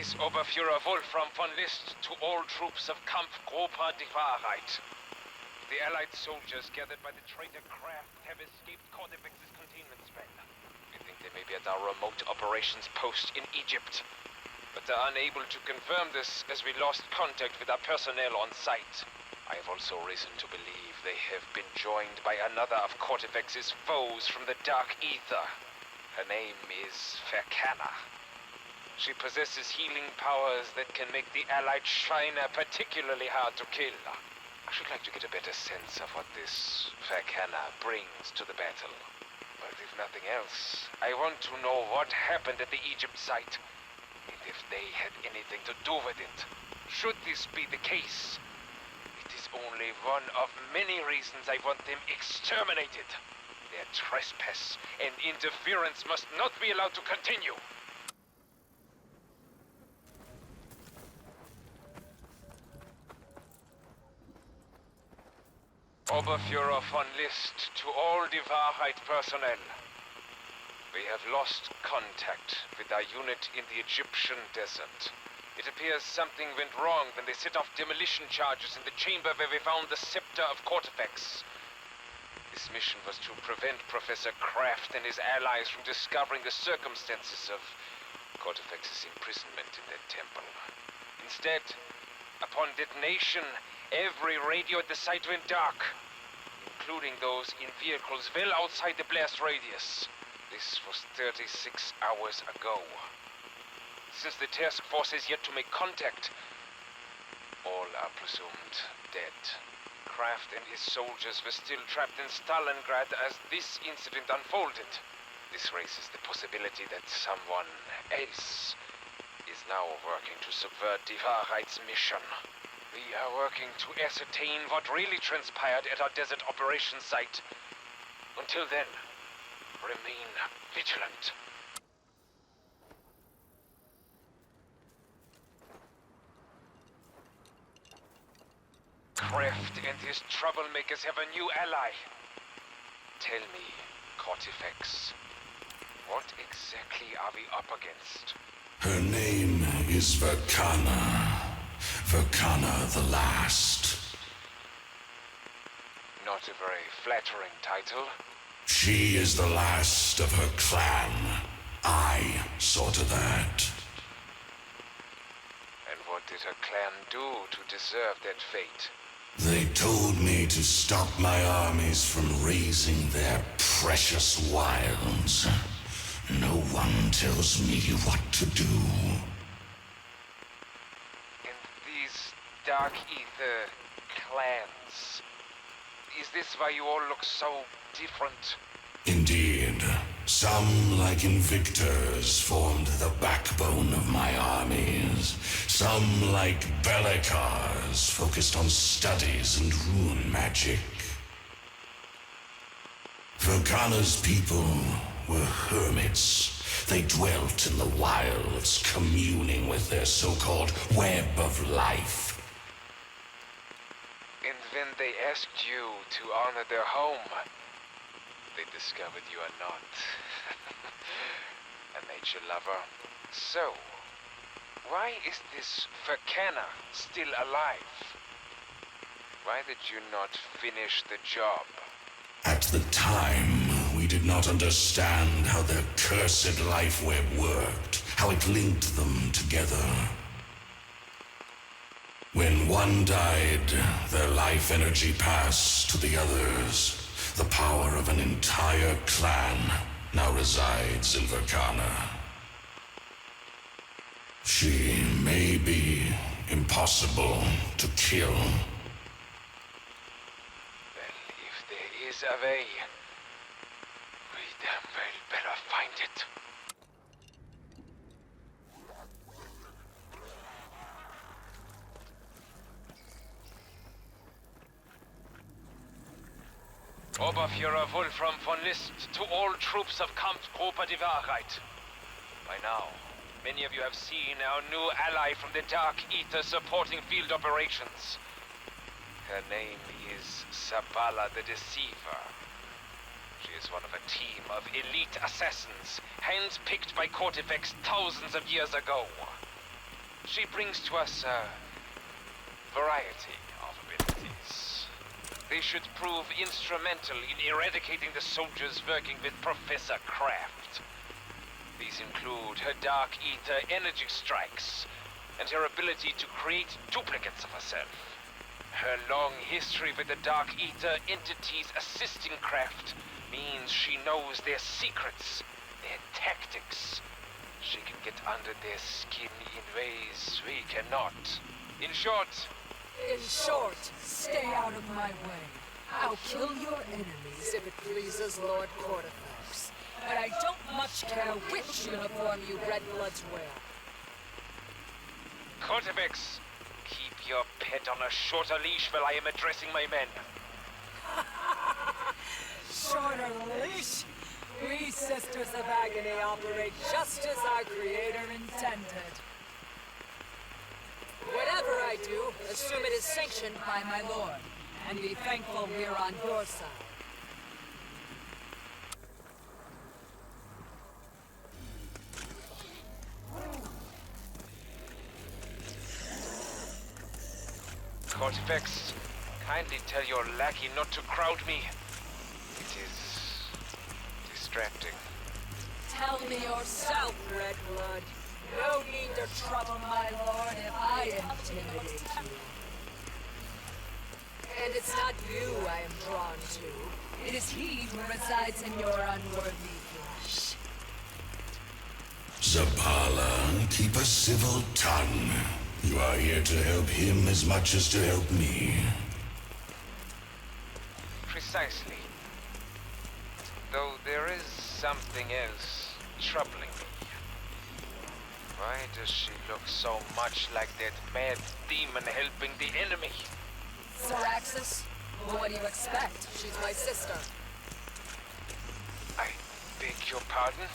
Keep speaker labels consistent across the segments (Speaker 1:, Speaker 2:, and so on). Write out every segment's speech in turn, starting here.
Speaker 1: is Oberfuhrer Wolfram von List to all troops of Kampfgruppe Die Wahrheit. The Allied soldiers gathered by the traitor Kraft have escaped Cortifex's containment spell. We think they may be at our remote operations post in Egypt, but are unable to confirm this as we lost contact with our personnel on site. I have also reason to believe they have been joined by another of Cortifex's foes from the Dark Ether. Her name is Verkanna. She possesses healing powers that can make the Allied Shriner particularly hard to kill. I should like to get a better sense of what this Verkanna brings to the battle. But if nothing else, I want to know what happened at the Egypt site, and if they had anything to do with it. Should this be the case, it is only one of many reasons I want them exterminated. Their trespass and interference must not be allowed to continue. Oberfuhrer von List to all Die Wahrheit personnel. We have lost contact with our unit in the Egyptian desert. It appears something went wrong when they set off demolition charges in the chamber where we found the scepter of Cortifex. This mission was to prevent Professor Kraft and his allies from discovering the circumstances of Cortifex's imprisonment in that temple. Instead, upon detonation, every radio at the site went dark, including those in vehicles well outside the blast radius. This was 36 hours ago. Since the task force is yet to make contact, all are presumed dead. Kraft and his soldiers were still trapped in Stalingrad as this incident unfolded. This raises the possibility that someone else is now working to subvert Die Wahrheit's mission. We are working to ascertain what really transpired at our desert operations site. Until then, remain vigilant. Kraft and his troublemakers have a new ally. Tell me, Cortifex, what exactly are we up against?
Speaker 2: Her name is Verkanna. Verkanna the Last.
Speaker 1: Not a very flattering title.
Speaker 2: She is the last of her clan. I saw to that.
Speaker 1: And what did her clan do to deserve that fate?
Speaker 2: They told me to stop my armies from raising their precious wilds. No one tells me what to do.
Speaker 1: Dark Ether clans. Is this why you all look so different?
Speaker 2: Indeed. Some, like Invictors, formed the backbone of my armies. Some, like Bellicars, focused on studies and rune magic. Verkanna's people were hermits. They dwelt in the wilds, communing with their so-called web of life.
Speaker 1: And when they asked you to honor their home, they discovered you are not a nature lover. So, why is this Verkanna still alive? Why did you not finish the job?
Speaker 2: At the time, we did not understand how their cursed life web worked, how it linked them together. When one died, their life energy passed to the others. The power of an entire clan now resides in Verkanna. She may be impossible to kill.
Speaker 1: Well, if there is a way, we damn well better find it. Oberfuhrer Wolfram von List to all troops of Kampfgruppe Die Wahrheit. By now, many of you have seen our new ally from the Dark Ether supporting field operations. Her name is Sabala the Deceiver. She is one of a team of elite assassins, handpicked by Cortifex thousands of years ago. She brings to us a variety of abilities. They should prove instrumental in eradicating the soldiers working with Professor Kraft. These include her Dark Ether energy strikes, and her ability to create duplicates of herself. Her long history with the Dark Ether entities assisting Kraft means she knows their secrets, their tactics. She can get under their skin in ways we cannot. In short,
Speaker 3: stay out of my way. I'll kill your enemies if it pleases Lord Cortifex. But I don't much care which uniform you Red Bloods wear.
Speaker 1: Cortifex, keep your pet on a shorter leash while I am addressing my men.
Speaker 3: Shorter leash? We Sisters of Agony operate just as our Creator intended. Whatever I do, assume it is sanctioned by my Lord, and be thankful we're on your side.
Speaker 1: Cortifex, kindly tell your lackey not to crowd me. It is distracting.
Speaker 3: Tell me yourself, Red Blood. No need to trouble my lord if I intimidate you. And it's not you I am drawn to. It is he who resides in your unworthy flesh.
Speaker 2: Zavala, keep a civil tongue. You are here to help him as much as to help me.
Speaker 1: Precisely. Though there is something else troubling me. Why does she look so much like that mad demon helping the enemy?
Speaker 3: Syraxis? Well, what do you expect? She's my sister.
Speaker 1: I beg your pardon?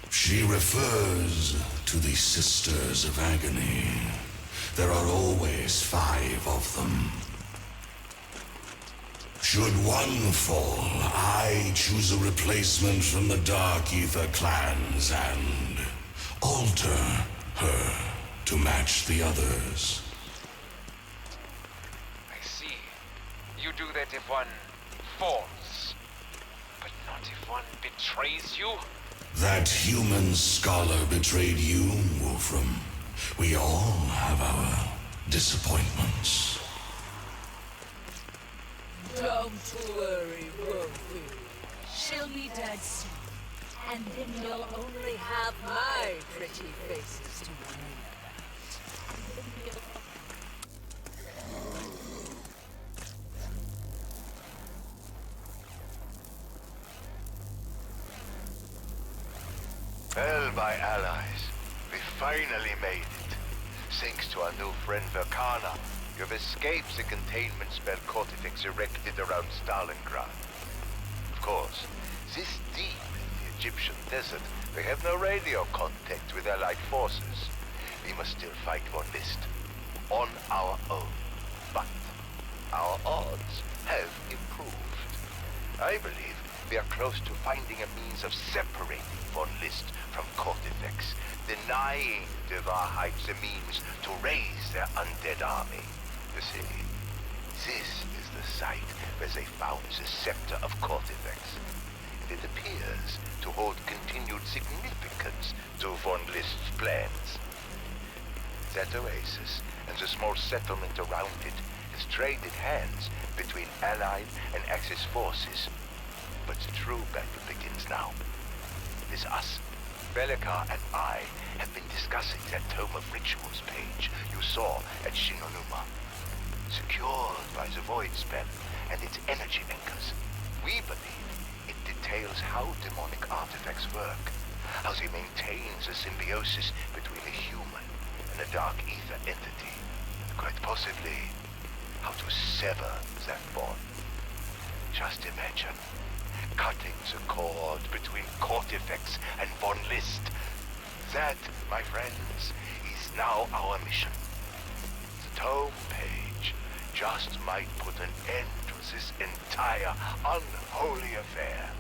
Speaker 2: She refers to the Sisters of Agony. There are always 5 of them. Should one fall, I choose a replacement from the Dark Ether clans and alter her to match the others.
Speaker 1: I see. You do that if one falls, but not if one betrays you?
Speaker 2: That human scholar betrayed you, Wolfram. We all have our disappointments.
Speaker 3: Don't worry, Wolfie. She'll be dead soon. And then you'll only have my pretty faces to worry about.
Speaker 4: Well, my allies, we finally made it. Thanks to our new friend Verkana, you have escaped the containment spell Cortifex erected around Stalingrad. Of course, this deep in the Egyptian desert, we have no radio contact with Allied forces. We must still fight Von List on our own. But our odds have improved. I believe we are close to finding a means of separating Von List from Cortifex, denying the Wahrheit the means to raise their undead army. You see, this is the site where they found the scepter of Cortifex. And it appears to hold continued significance to Von List's plans. That oasis and the small settlement around it has traded hands between Allied and Axis forces. But the true battle begins now. It is us. Belikar and I have been discussing that Tome of Rituals page you saw at Shinonuma. Secured by the Void spell and its energy anchors, we believe it details how demonic artifacts work, how they maintain the symbiosis between a human and a Dark Ether entity, and quite possibly how to sever that bond. Just imagine cutting the cord between Cortifex and Von List. That, my friends, is now our mission. The tome page just might put an end to this entire unholy affair.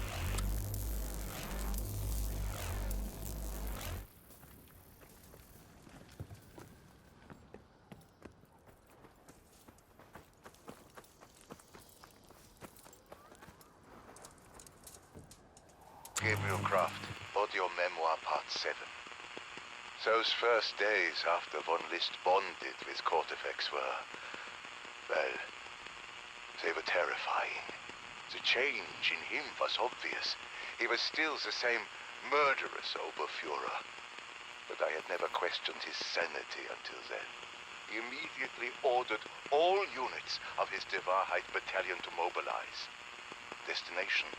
Speaker 4: Gabriel Croft, audio memoir part 7. Those first days after Von List bonded with Cortifex were, well, they were terrifying. The change in him was obvious. He was still the same murderous Oberfuhrer. But I had never questioned his sanity until then. He immediately ordered all units of his Die Wahrheit battalion to mobilize. Destination,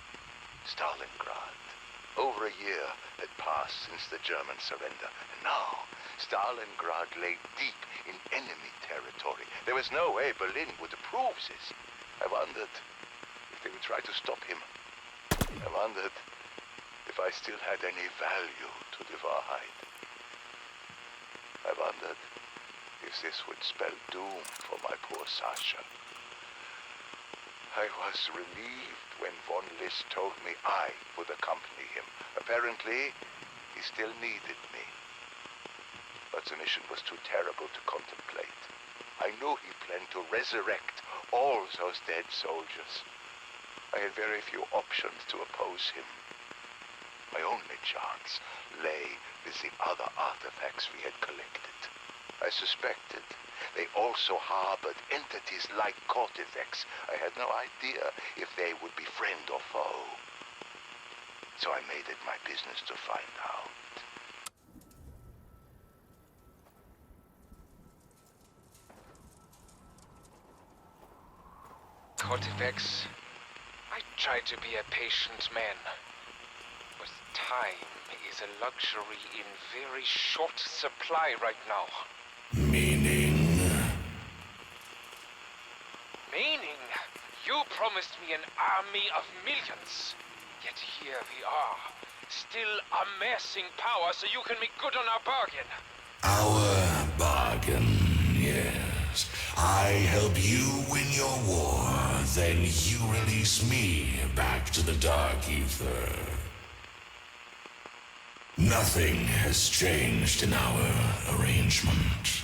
Speaker 4: Stalingrad. Over a year had passed since the German surrender, and now Stalingrad lay deep in enemy territory. There was no way Berlin would approve this. I wondered if they would try to stop him. I wondered if I still had any value to Die Wahrheit. I wondered if this would spell doom for my poor Sasha. I was relieved when Von List told me I would accompany him. Apparently, he still needed me. But the mission was too terrible to contemplate. I knew he planned to resurrect all those dead soldiers. I had very few options to oppose him. My only chance lay with the other artifacts we had collected. I suspected they also harbored entities like Cortifex. I had no idea if they would be friend or foe. So I made it my business to find out.
Speaker 1: Cortifex, I try to be a patient man. But time is a luxury in very short supply right now.
Speaker 2: Meaning?
Speaker 1: Meaning, you promised me an army of millions. Yet here we are, still amassing power so you can make good on our bargain.
Speaker 2: Our bargain, yes. I help you win your war, then you release me back to the Dark Ether. Nothing has changed in our arrangement.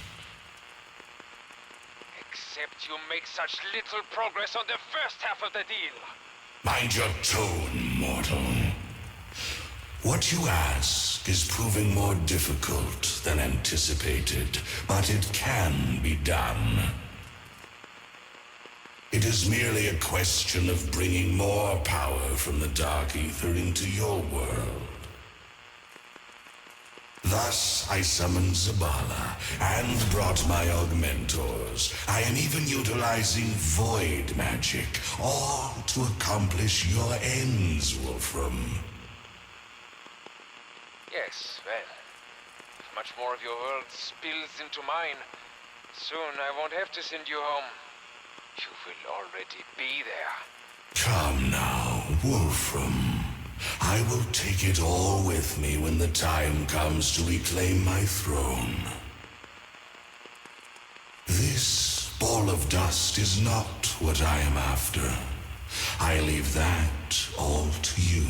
Speaker 1: Except you make such little progress on the first half of the deal.
Speaker 2: Mind your tone, mortal. What you ask is proving more difficult than anticipated, but it can be done. It is merely a question of bringing more power from the Dark Ether into your world. Thus, I summoned Zabala and brought my augmentors. I am even utilizing void magic, all to accomplish your ends, Wolfram.
Speaker 1: Yes, well, if much more of your world spills into mine, soon I won't have to send you home. You will already be there.
Speaker 2: Come now, Wolfram. I will take it all with me when the time comes to reclaim my throne. This ball of dust is not what I am after. I leave that all to you.